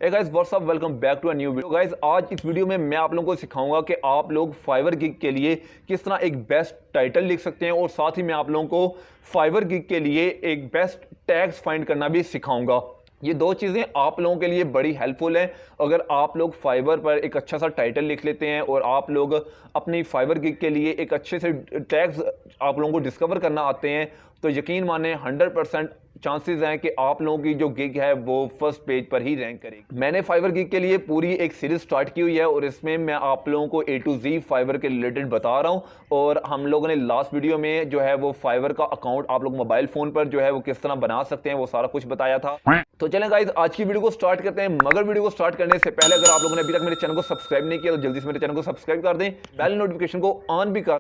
Hey guys what's up, welcome back to a new video. Guys आज इस video में मैं आप लोगों को सिखाऊंगा कि आप लोग फाइवर गिग के लिए किस तरह एक बेस्ट टाइटल लिख सकते हैं और साथ ही मैं आप लोगों को फाइवर गिग के लिए एक बेस्ट टैग्स फाइंड करना भी सिखाऊंगा। ये दो चीज़ें आप लोगों के लिए बड़ी हेल्पफुल हैं। अगर आप लोग फाइवर पर एक अच्छा सा टाइटल लिख लेते हैं और आप लोग अपनी फाइवर गिग के लिए एक अच्छे से टैग्स आप लोगों को डिस्कवर करना आते हैं तो यकीन माने 100% चांसेस हैं कि आप लोगों की जो गिग है वो फर्स्ट पेज पर ही रैंक करेगी। मैंने फाइवर गिग के लिए पूरी एक सीरीज स्टार्ट की हुई है और इसमें मैं आप लोगों को A to Z फाइवर के रिलेटेड बता रहा हूं। और हम लोगों ने लास्ट वीडियो में जो है वो फाइवर का अकाउंट आप लोग मोबाइल फोन पर जो है वो किस तरह बना सकते हैं वो सारा कुछ बताया था। तो चलें गाइस आज की वीडियो को स्टार्ट करते हैं। मगर वीडियो को स्टार्ट करने से पहले अगर आप लोगों ने अभी तक मेरे चैनल को सब्सक्राइब नहीं किया तो जल्दी से मेरे चैनल को सब्सक्राइब कर दें, बेल नोटिफिकेशन को ऑन भी कर।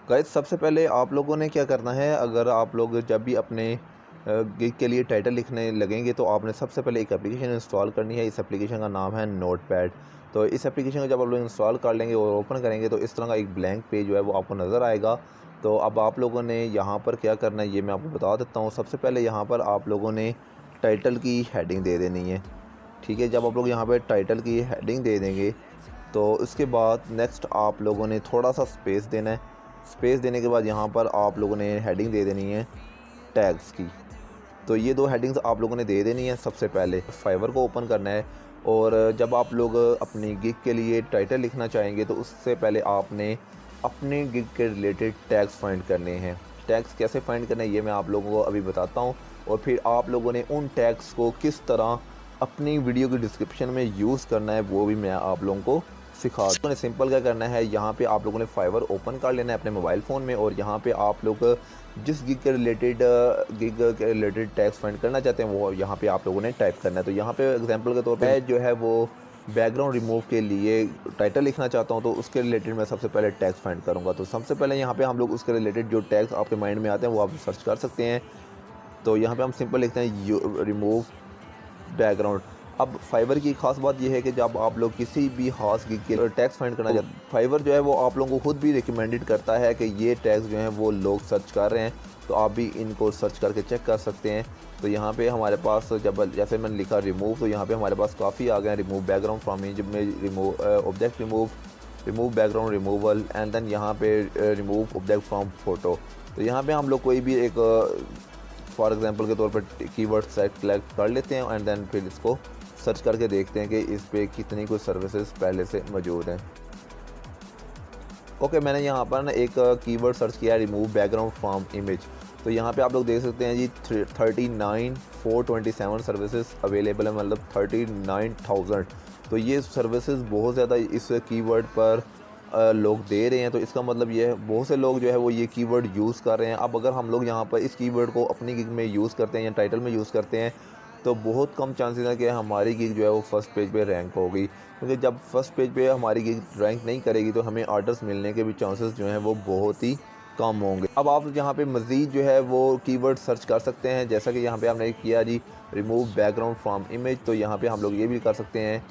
गाइस सबसे पहले आप लोगों ने क्या करना है, अगर आप लोग जब भी अपने गिग के लिए टाइटल लिखने लगेंगे तो आपने सबसे पहले एक एप्लीकेशन इंस्टॉल करनी है। इस एप्लीकेशन का नाम है नोटपैड। तो इस एप्लीकेशन को जब आप लोग इंस्टॉल कर लेंगे और ओपन करेंगे तो इस तरह का एक ब्लैंक पेज जो है वो आपको नज़र आएगा। तो अब आप लोगों ने यहाँ पर क्या करना है ये मैं आपको बता देता हूँ। सबसे पहले यहाँ पर आप लोगों ने टाइटल की हेडिंग दे देनी है। ठीक है, जब आप लोग यहाँ पर टाइटल की हेडिंग दे देंगे तो उसके बाद नेक्स्ट आप लोगों ने थोड़ा सा स्पेस देना है। स्पेस देने के बाद यहाँ पर आप लोगों ने हेडिंग दे देनी है टैग्स की। तो ये दो हेडिंग्स आप लोगों ने दे देनी है। सबसे पहले फाइवर को ओपन करना है और जब आप लोग अपनी गिग के लिए टाइटल लिखना चाहेंगे तो उससे पहले आपने अपने गिग के रिलेटेड टैग्स फाइंड करने हैं। टैग्स कैसे फाइंड करने हैं ये मैं आप लोगों को अभी बताता हूँ और फिर आप लोगों ने उन टैग्स को किस तरह अपनी वीडियो की डिस्क्रिप्शन में यूज़ करना है वो भी मैं आप लोगों को सिखा दूँ। सिंपल क्या करना है, यहाँ पे आप लोगों ने फाइवर ओपन कर लेना है अपने मोबाइल फ़ोन में और यहाँ पे आप लोग जिस गिग के रिलेटेड टैग्स फाइंड करना चाहते हैं वो यहाँ पे आप लोगों ने टाइप करना है। तो यहाँ पे एग्जांपल के तौर पे जो है वो बैकग्राउंड रिमूव के लिए टाइटल लिखना चाहता हूँ तो उसके रिलेटेड मैं सबसे पहले टैग्स फाइंड करूँगा। तो सबसे पहले यहाँ पे हम लोग उसके रिलेटेड जो टैग्स आपके माइंड में आते हैं वो आप सर्च कर सकते हैं। तो यहाँ पे हम सिंपल लिखते हैं रिमूव बैकग्राउंड। अब फाइवर की खास बात यह है कि जब आप लोग किसी भी खास गिग के टैग्स फाइंड करना चाहते हैं फाइवर जो है वो आप लोगों को खुद भी रिकमेंडेड करता है कि ये टैग्स जो हैं वो लोग सर्च कर रहे हैं तो आप भी इनको सर्च करके चेक कर सकते हैं। तो यहाँ पे हमारे पास जब जैसे मैंने लिखा रिमूव तो यहाँ पे हमारे पास काफ़ी आ गए हैं। रिमूव बैकग्राउंड फ्रॉम इमेज में remove object remove background removal and then यहाँ पे रिमूव ऑब्जेक्ट फ्रॉम फोटो। तो यहाँ पे हम लोग कोई भी एक फॉर एग्जांपल के तौर पर कीवर्ड सेलेक्ट कर लेते हैं एंड देन फिर इसको सर्च करके देखते हैं कि इस पे कितनी कुछ सर्विसेज पहले से मौजूद हैं। ओके, मैंने यहाँ पर ना एक कीवर्ड सर्च किया रिमूव बैकग्राउंड फ्रॉम इमेज। तो यहाँ पे आप लोग देख सकते हैं जी 39,427 सर्विसेज अवेलेबल है, मतलब 39,000। तो ये सर्विसेज बहुत ज़्यादा इस कीवर्ड पर लोग दे रहे हैं। तो इसका मतलब ये है बहुत से लोग जो है वो ये कीवर्ड यूज़ कर रहे हैं। अब अगर हम लोग यहाँ पर इस कीवर्ड को अपनी गिग में यूज़ करते हैं या टाइटल में यूज़ करते हैं तो बहुत कम चांसेस है कि हमारी गिग जो है वो फर्स्ट पेज पे रैंक होगी, क्योंकि जब फर्स्ट पेज पे हमारी गिग रैंक नहीं करेगी तो हमें ऑर्डर्स मिलने के भी चांसेस जो हैं वो बहुत ही कम होंगे। अब आप यहाँ पे मज़ीद जो है वो कीवर्ड सर्च कर सकते हैं, जैसा कि यहाँ पे हमने किया जी रिमूव बैकग्राउंड फ्रॉम इमेज। तो यहाँ पे हम लोग ये भी कर सकते हैं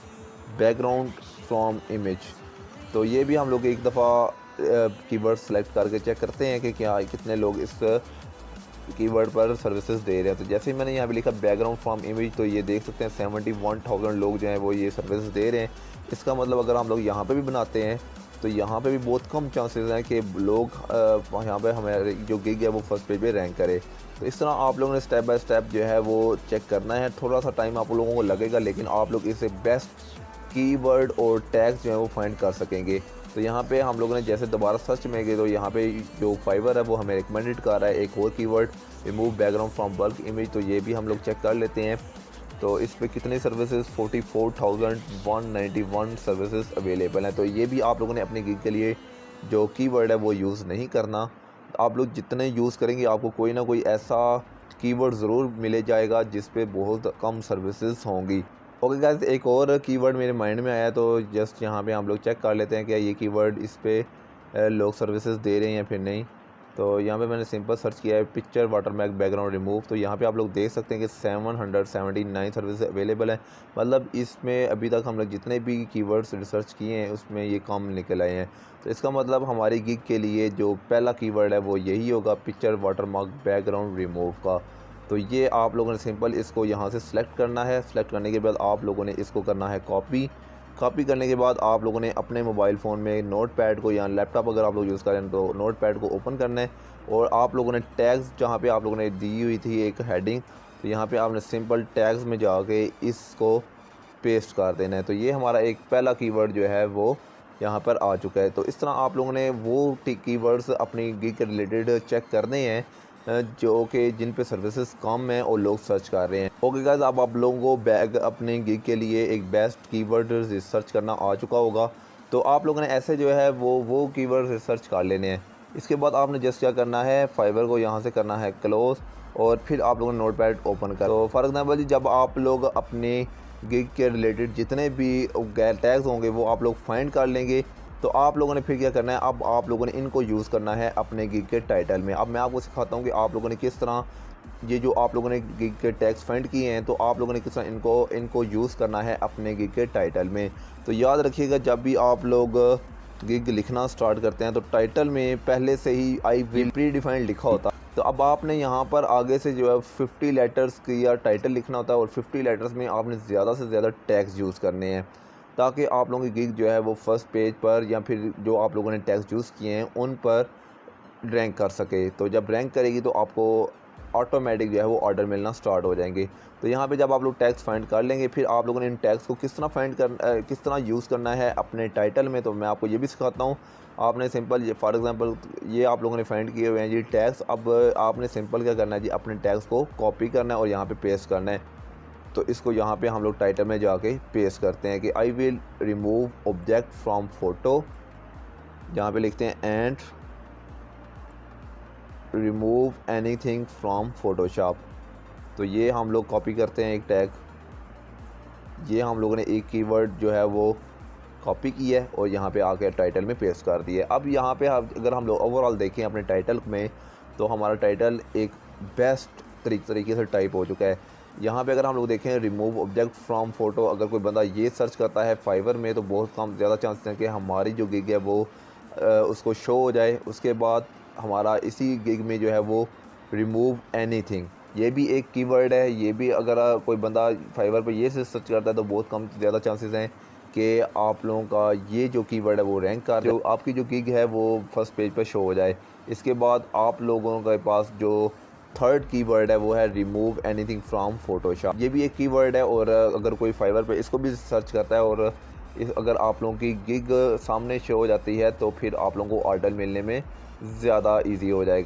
बैकग्राउंड फ्रॉम इमेज। तो ये भी हम लोग एक दफ़ा कीवर्ड सेलेक्ट करके चेक करते हैं कि क्या कितने लोग इस कीवर्ड पर सर्विसेज दे रहे हैं। तो जैसे ही मैंने यहाँ पे लिखा बैकग्राउंड फ्रॉम इमेज तो ये देख सकते हैं 71,000 लोग जो हैं वो ये सर्विसेज दे रहे हैं। इसका मतलब अगर हम लोग यहाँ पे भी बनाते हैं तो यहाँ पे भी बहुत कम चांसेस हैं कि लोग यहाँ पे हमारे जो गिग है वो फर्स्ट पेज पे रैंक करे। तो इस तरह आप लोगों ने स्टेप बाय स्टेप जो है वो चेक करना है। थोड़ा सा टाइम आप लोगों को लगेगा लेकिन आप लोग इसे बेस्ट कीवर्ड और टैग्स जो है वो फाइंड कर सकेंगे। तो यहाँ पे हम लोगों ने जैसे दोबारा सर्च में गए तो यहाँ पे जो फाइवर है वो हमें रिकमेंडेड कर रहा है एक और keyword remove background from bulk image. तो ये भी हम लोग चेक कर लेते हैं। तो इस पे कितनी सर्विसेज 44,191 सर्विसेज अवेलेबल हैं। तो ये भी आप लोगों ने अपनी गिग के लिए जो कीवर्ड है वो यूज़ नहीं करना। आप लोग जितने यूज़ करेंगे आपको कोई ना कोई ऐसा कीवर्ड ज़रूर मिले जाएगा जिस पे बहुत कम सर्विसेज होंगी। ओके गाइस, एक और कीवर्ड मेरे माइंड में आया तो जस्ट यहाँ पे हम लोग चेक कर लेते हैं कि ये कीवर्ड इस पे लोग सर्विसेज दे रहे हैं या फिर नहीं। तो यहाँ पे मैंने सिंपल सर्च किया है पिक्चर वाटरमार्क बैकग्राउंड रिमूव। तो यहाँ पे आप लोग देख सकते हैं कि 779 सर्विस अवेलेबल है। मतलब इसमें अभी तक हम लोग जितने भी कीवर्ड्स रिसर्च किए हैं उसमें ये काम निकल आए हैं। तो इसका मतलब हमारी गिग के लिए जो पहला कीवर्ड है वो यही होगा, पिक्चर वाटरमार्क बैकग्राउंड रिमूव का। तो ये आप लोगों ने सिंपल इसको यहाँ से सिलेक्ट करना है। सिलेक्ट करने के बाद आप लोगों ने इसको करना है कॉपी करने के बाद आप लोगों ने अपने मोबाइल फ़ोन में नोटपैड को या लैपटॉप अगर आप लोग यूज़ करें तो नोटपैड को ओपन करना है और आप लोगों ने टैग्स जहाँ पे आप लोगों ने दी हुई थी एक हेडिंग, तो यहाँ पे आपने सिंपल टैग्स में जाके इसको पेस्ट कर देना है। तो ये हमारा एक पहला कीवर्ड जो है वो यहाँ पर आ चुका है। तो इस तरह आप लोगों ने वो कीवर्ड्स अपनी गिग के रिलेटेड चेक करने हैं जो कि जिन पे सर्विसेज कम हैं और लोग सर्च कर रहे हैं। ओके गाइस, अब आप लोगों को बैग अपने गिग के लिए एक बेस्ट कीवर्ड रिसर्च करना आ चुका होगा। तो आप लोगों ने ऐसे जो है वो कीवर्ड रिसर्च कर लेने हैं। इसके बाद आपने जस्ट क्या करना है, फाइवर को यहाँ से करना है क्लोज और फिर आप लोगों ने नोटपैड ओपन कर। तो फॉर एग्जाम्पल जब आप लोग अपने गिग के रिलेटेड जितने भी गैर टैग्स होंगे वो आप लोग फाइंड कर लेंगे। तो आप लोगों ने फिर क्या करना है, अब आप लोगों ने इनको यूज़ करना है अपने गिग के टाइटल में। अब मैं आपको सिखाता हूँ कि आप लोगों ने किस तरह ये जो आप लोगों ने गिग के टैग्स फाइंड किए हैं तो आप लोगों ने किस तरह इनको यूज़ करना है अपने गिग के टाइटल में। तो याद रखिएगा, जब भी आप लोग गिग लिखना स्टार्ट करते हैं तो टाइटल में पहले से ही आई विल प्री डिफाइंड लिखा होता है। तो अब आपने यहाँ पर आगे से जो है 50 लेटर्स की या टाइटल लिखना होता है और 50 लेटर्स में आपने ज़्यादा से ज़्यादा टैग्स यूज़ करने हैं ताकि आप लोगों की गिग जो है वो फर्स्ट पेज पर या फिर जो आप लोगों ने टैग्स यूज़ किए हैं उन पर रैंक कर सके। तो जब रैंक करेगी तो आपको ऑटोमेटिक जो है वो ऑर्डर मिलना स्टार्ट हो जाएंगे। तो यहाँ पे जब आप लोग टैग्स फाइंड कर लेंगे फिर आप लोगों ने इन टैग्स को किस तरह यूज़ करना है अपने टाइटल में, तो मैं आपको ये भी सिखाता हूँ। आपने सिंपल ये फॉर एग्जांपल ये आप लोगों ने फाइंड किए हुए हैं ये टैग्स। अब आपने सिंपल क्या करना है जी, अपने टैग्स को कॉपी करना है और यहाँ पे पेस्ट करना है। तो इसको यहाँ पे हम लोग टाइटल में जाके पेस्ट करते हैं कि I will remove object from photo, यहाँ पे लिखते हैं and remove anything from Photoshop. तो ये हम लोग कॉपी करते हैं एक टैग, ये हम लोगों ने एक कीवर्ड जो है वो कॉपी किया है और यहाँ पे आके टाइटल में पेस्ट कर दिया। अब यहाँ पे अगर हम लोग ओवरऑल देखें अपने टाइटल में तो हमारा टाइटल एक बेस्ट तरीके से टाइप हो चुका है। यहाँ पे अगर हम लोग देखें रिमूव ऑब्जेक्ट फ्रॉम फोटो, अगर कोई बंदा ये सर्च करता है फाइवर में तो बहुत कम ज़्यादा चांसेस हैं कि हमारी जो गिग है वो उसको शो हो जाए। उसके बाद हमारा इसी गिग में जो है वो रिमूव एनीथिंग, ये भी एक कीवर्ड है। ये भी अगर कोई बंदा फाइवर पर ये सर्च करता है तो बहुत कम ज़्यादा चांसेस हैं कि आप लोगों का ये जो कीवर्ड है वो रैंक कर जो आपकी जो गिग है वो फर्स्ट पेज पर शो हो जाए। इसके बाद आप लोगों के पास जो थर्ड कीवर्ड है वो है रिमूव एनीथिंग फ्रॉम फोटोशॉप। ये भी एक कीवर्ड है और अगर कोई फाइवर पे इसको भी सर्च करता है और अगर आप लोगों की गिग सामने शो हो जाती है तो फिर आप लोगों को ऑर्डर मिलने में ज़्यादा इजी हो जाएगा।